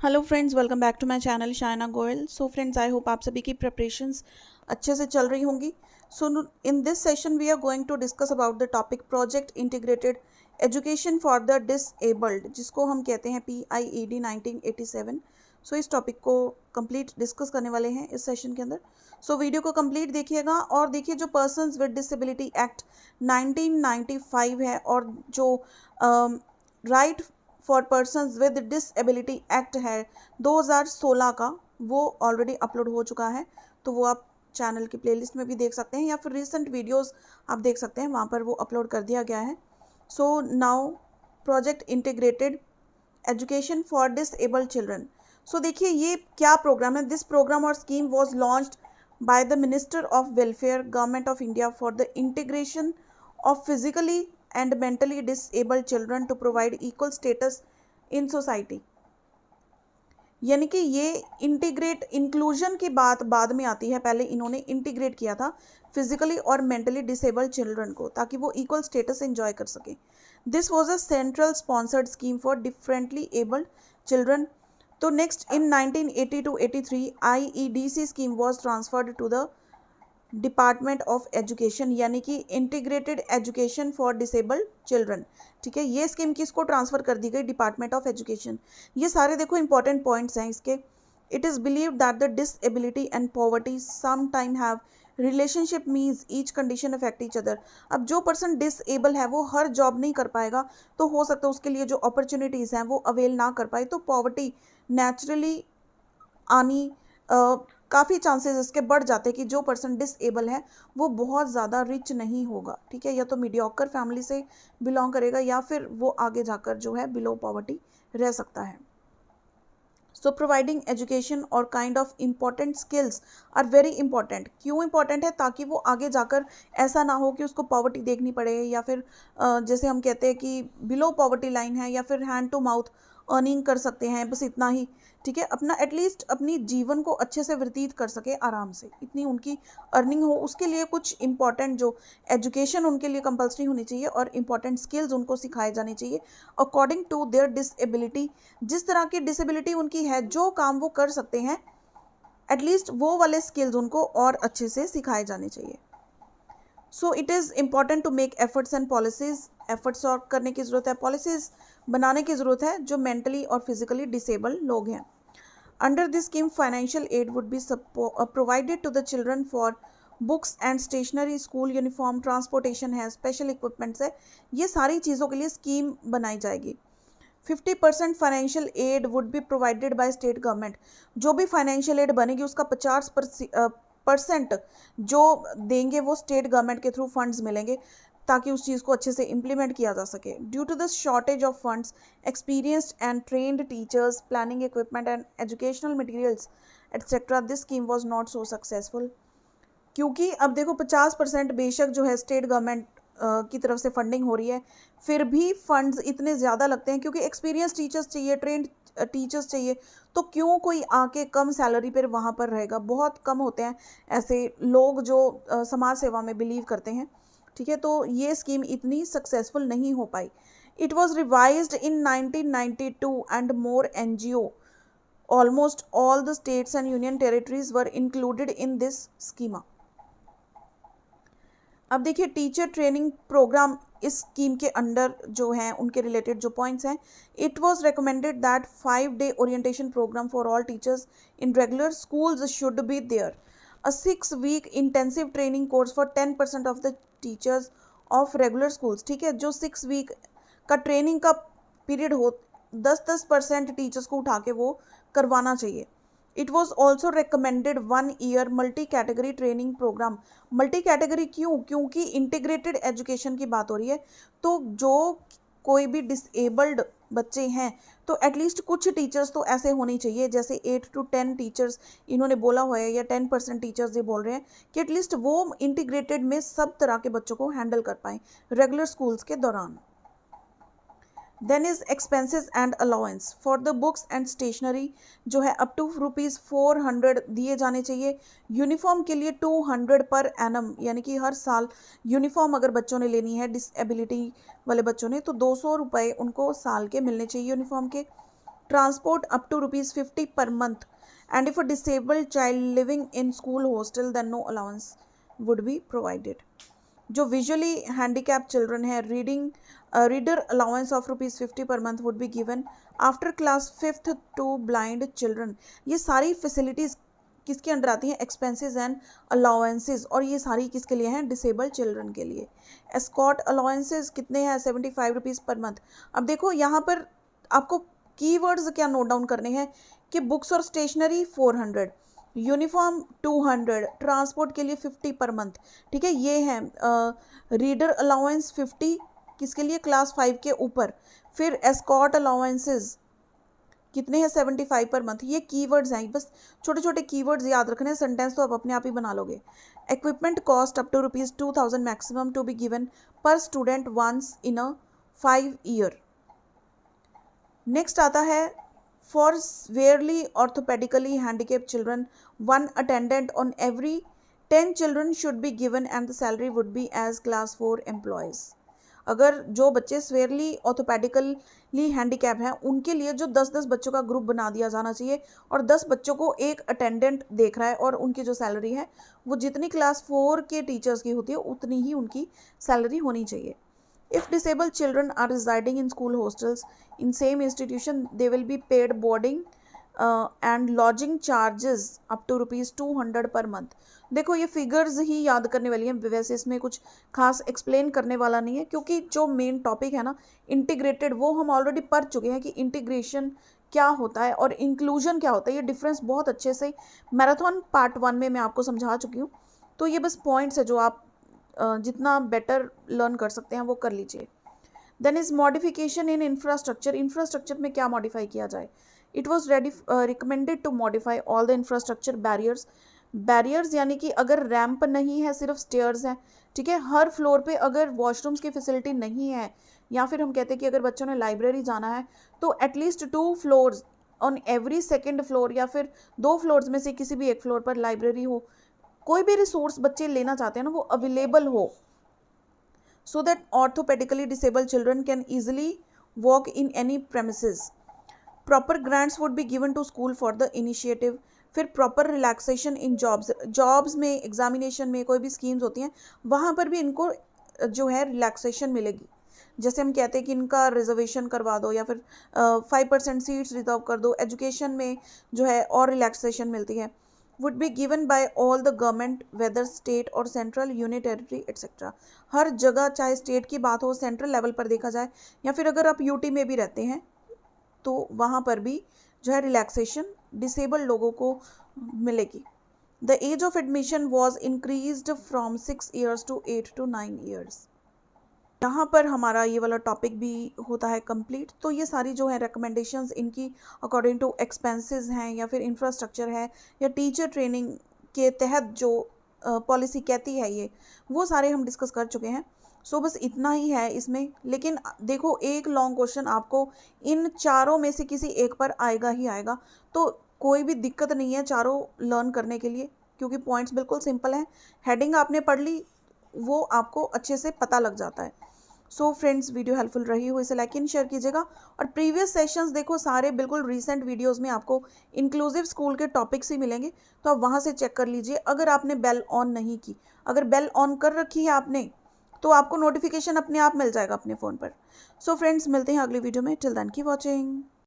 Hello friends, welcome back to my channel Shaina Goyal. So friends, I hope आप सभी की preparations अच्छे से चल रही होंगी। So in this session we are going to discuss about the topic project integrated education for the disabled, जिसको हम कहते हैं PIED 1987। सो इस टॉपिक को कंप्लीट डिस्कस करने वाले हैं इस सेशन के अंदर। सो वीडियो को कंप्लीट देखिएगा और देखिए जो पर्सन्स विद डिसेबिलिटी एक्ट 1995 है और जो right for persons with disability act है 2016 का, वो ऑलरेडी अपलोड हो चुका है। तो वो आप चैनल की प्लेलिस्ट में भी देख सकते हैं या फिर रिसेंट वीडियोस आप देख सकते हैं, वहाँ पर वो अपलोड कर दिया गया है। So now project integrated education for disabled children. So देखिए ये क्या प्रोग्राम है। दिस प्रोग्राम और scheme was launched by the Minister of Welfare, Government of India for the integration of physically and mentally disabled children to provide equal status in society। यानी कि ये integrate inclusion की बात बाद में आती है, पहले इन्होंने इंटीग्रेट किया था फिजिकली और मेंटली डिसेबल्ड चिल्ड्रन को, ताकि वो इक्वल स्टेटस एंजॉय कर सकें। This was a central sponsored scheme for differently abled children. तो next in 1980 to 83 IEDC scheme was transferred to the department of education, यानी कि integrated education for disabled children. ठीक है, ये स्कीम किसको transfer कर दी गई? Department of education. ये सारे देखो इंपॉर्टेंट पॉइंट्स हैं इसके। It is believe that the disability and poverty some time have relationship means each condition affect each other. अब जो पर्सन डिसेबल है वो हर जॉब नहीं कर पाएगा, तो हो सकता है उसके लिए जो अपॉर्चुनिटीज़ हैं वो अवेल ना कर पाए, तो पॉवर्टी नेचुरली आनी काफ़ी चांसेस इसके बढ़ जाते हैं कि जो पर्सन डिसेबल है वो बहुत ज़्यादा रिच नहीं होगा। ठीक है, या तो मीडियोकर फैमिली से बिलोंग करेगा या फिर वो आगे जाकर जो है बिलो पॉवर्टी रह सकता है। सो प्रोवाइडिंग एजुकेशन और kind of important skills are very important. क्यों इंपॉर्टेंट है? ताकि वो आगे जाकर ऐसा ना हो कि उसको पॉवर्टी देखनी पड़े, या फिर जैसे हम कहते हैं कि बिलो पॉवर्टी लाइन है या फिर हैंड टू माउथ अर्निंग कर सकते हैं, बस इतना ही। ठीक है, अपना एटलीस्ट अपनी जीवन को अच्छे से व्यतीत कर सके आराम से, इतनी उनकी अर्निंग हो, उसके लिए कुछ इंपॉर्टेंट जो एजुकेशन उनके लिए कंपल्सरी होनी चाहिए और इंपॉर्टेंट स्किल्स उनको सिखाए जाने चाहिए अकॉर्डिंग टू देयर डिसेबिलिटी। जिस तरह की डिसेबिलिटी उनकी है, जो काम वो कर सकते हैं, एटलीस्ट वो वाले स्किल्स उनको और अच्छे से सिखाए जाने चाहिए। So it is important to make efforts and policies. Efforts और करने की ज़रूरत है, पॉलिसीज बनाने की ज़रूरत है जो मेंटली और फिजिकली डिसेबल्ड लोग हैं। Under this scheme financial aid would be provided to the children for books and stationery, school uniform, transportation है, स्पेशल इक्विपमेंट्स है, ये सारी चीज़ों के लिए स्कीम बनाई जाएगी। 50% financial aid would be provided by state government. जो भी फाइनेंशियल एड बनेगी उसका 50% जो देंगे वो स्टेट गवर्नमेंट के थ्रू फंड्स मिलेंगे, ताकि उस चीज़ को अच्छे से इम्प्लीमेंट किया जा सके। Due to the shortage of funds, experienced and trained teachers, planning equipment and educational materials etcetera, this scheme was not so successful. क्योंकि अब देखो 50% बेशक जो है स्टेट गवर्नमेंट की तरफ से फंडिंग हो रही है, फिर भी फंड्स इतने ज़्यादा लगते हैं क्योंकि एक्सपीरियंस टीचर्स चाहिए, ट्रेंड टीचर्स चाहिए, तो क्यों कोई आके कम सैलरी पर वहाँ पर रहेगा? बहुत कम होते हैं ऐसे लोग जो समाज सेवा में बिलीव करते हैं। ठीक है, तो ये स्कीम इतनी सक्सेसफुल नहीं हो पाई। It was revised in 1992 and more NGO, almost all the states and union territories were included in this schema. अब देखिए टीचर ट्रेनिंग प्रोग्राम इस स्कीम के अंडर जो हैं उनके रिलेटेड जो पॉइंट्स हैं। It was recommended that 5-day orientation program for all teachers in regular schools should be there, a 6-week intensive training course for 10% of the teachers of regular schools. ठीक है, जो 6 week का training का period हो, 10% teachers को उठा के वो करवाना चाहिए। It was also recommended 1 year multi category training programme. Multi category क्यों? क्योंकि इंटीग्रेटेड एजुकेशन की बात हो रही है, तो जो कोई भी डिसेबल्ड बच्चे हैं तो एटलीस्ट कुछ टीचर्स तो ऐसे होने चाहिए, जैसे 8 to 10 टीचर्स इन्होंने बोला हुआ है, या 10% टीचर्स ये बोल रहे हैं कि एटलीस्ट वो इंटीग्रेटेड में सब तरह के बच्चों को हैंडल कर पाएँ रेगुलर स्कूल्स के दौरान। Then is expenses and allowance for the books and stationery, जो है अप टू ₹400 दिए जाने चाहिए। यूनिफॉर्म के लिए 200 पर एनम, यानी कि हर साल यूनिफॉर्म अगर बच्चों ने लेनी है डिसेबिलिटी वाले बच्चों ने, तो ₹200 उनको साल के मिलने चाहिए यूनिफॉर्म के। transport up to rupees 50 per month, and if a disabled child living in school hostel then no allowance would be provided. जो विजुअली हैंडीकैप चिल्ड्रन है, reader allowance of rupees 50 per month would be given after class 5th to blind children. ये सारी facilities किसके under आती हैं? Expenses and allowances, और ये सारी किसके लिए हैं? डिसेबल्ड चिल्ड्रन के लिए। एस्कॉर्ट अलाउंसेस कितने हैं? 75 रुपीज़ पर मंथ। अब देखो यहाँ पर आपको कीवर्ड्स क्या नोट डाउन करने हैं कि बुक्स और स्टेशनरी 400, यूनिफॉर्म 200, ट्रांसपोर्ट के लिए 50 पर मंथ। ठीक है, ये है रीडर अलाउंस 50 किसके लिए? क्लास 5 के ऊपर। फिर एस्कॉर्ट अलाउंसेस कितने हैं? 75 पर मंथ। ये कीवर्ड्स हैं, बस छोटे छोटे कीवर्ड्स याद रखने हैं, सेंटेंस तो आप अपने आप ही बना लोगे। Equipment cost up to rupees 2000 maximum to be given per student once in a 5 year. Next आता है for severely orthopedically handicapped children 1 attendant on every 10 children should be given and the salary would be as class 4 employees। अगर जो बच्चे severely orthopedically handicapped हैं उनके लिए जो 10-10 बच्चों का ग्रुप बना दिया जाना चाहिए और 10 बच्चों को एक अटेंडेंट देख रहा है, और उनकी जो सैलरी है वो जितनी क्लास 4 के टीचर्स की होती है उतनी ही उनकी सैलरी होनी चाहिए। If disabled children are residing in school hostels in same institution, they will be paid boarding and lodging charges up to rupees 200 per month। देखो ये फिगर्स ही याद करने वाली हैं, वैसे इसमें कुछ खास एक्सप्लेन करने वाला नहीं है, क्योंकि जो मेन टॉपिक है ना इंटीग्रेटेड, वो हम ऑलरेडी पढ़ चुके हैं कि इंटीग्रेशन क्या होता है और इंक्लूजन क्या होता है। ये डिफरेंस बहुत अच्छे से मैराथन पार्ट 1 में मैं आपको समझा चुकी हूँ। तो ये बस पॉइंट्स है जो आप जितना बेटर लर्न कर सकते हैं वो कर लीजिए। Then is modification in infrastructure. Infrastructure में क्या मॉडिफाई किया जाए? It was recommended to modify all the infrastructure barriers यानी कि अगर रैंप नहीं है, सिर्फ स्टेयर्स हैं, ठीक है, हर फ्लोर पे अगर वॉशरूम्स की फैसिलिटी नहीं है, या फिर हम कहते हैं कि अगर बच्चों ने लाइब्रेरी जाना है तो at least 2 floors on every second floor, या फिर 2 फ्लोर्स में से किसी भी एक फ्लोर पर लाइब्रेरी हो। कोई भी रिसोर्स बच्चे लेना चाहते हैं ना वो अवेलेबल हो, so that orthopedically disabled children can easily walk in any premises. Proper grants would be given to school for the initiative. फिर प्रॉपर रिलैक्सेशन इन जॉब्स में, एग्जामिनेशन में कोई भी स्कीम्स होती हैं वहाँ पर भी इनको जो है रिलैक्सेशन मिलेगी। जैसे हम कहते हैं कि इनका रिजर्वेशन करवा दो, या फिर 5% सीट्स रिजर्व कर दो। एजुकेशन में जो है और रिलैक्सेशन मिलती है। would be given by all the government whether state or central union territory etc। हर जगह, चाहे स्टेट की बात हो, सेंट्रल लेवल पर देखा जाए, या फिर अगर आप यूटी में भी रहते हैं तो वहाँ पर भी जो है रिलैक्सेशन डिसेबल्ड लोगों को मिलेगी। The age of admission was increased from 6 years to 8 to 9 years। यहाँ पर हमारा ये वाला टॉपिक भी होता है कंप्लीट। तो ये सारी जो है रिकमेंडेशंस इनकी अकॉर्डिंग टू एक्सपेंसेस हैं, या फिर इंफ्रास्ट्रक्चर है, या टीचर ट्रेनिंग के तहत जो पॉलिसी कहती है, ये वो सारे हम डिस्कस कर चुके हैं। सो बस इतना ही है इसमें। लेकिन देखो एक लॉन्ग क्वेश्चन आपको इन चारों में से किसी एक पर आएगा ही आएगा, तो कोई भी दिक्कत नहीं है चारों लर्न करने के लिए, क्योंकि पॉइंट्स बिल्कुल सिंपल हैं। हेडिंग आपने पढ़ ली, वो आपको अच्छे से पता लग जाता है। सो फ्रेंड्स, वीडियो हेल्पफुल रही हो इसे लाइक एंड शेयर कीजिएगा, और प्रीवियस सेशंस देखो सारे बिल्कुल रीसेंट वीडियोस में आपको इंक्लूसिव स्कूल के टॉपिक्स ही मिलेंगे, तो आप वहाँ से चेक कर लीजिए। अगर आपने बेल ऑन नहीं की, अगर बेल ऑन कर रखी है आपने, तो आपको नोटिफिकेशन अपने आप मिल जाएगा अपने फ़ोन पर। सो फ्रेंड्स, मिलते हैं अगली वीडियो में। Till then keep watching.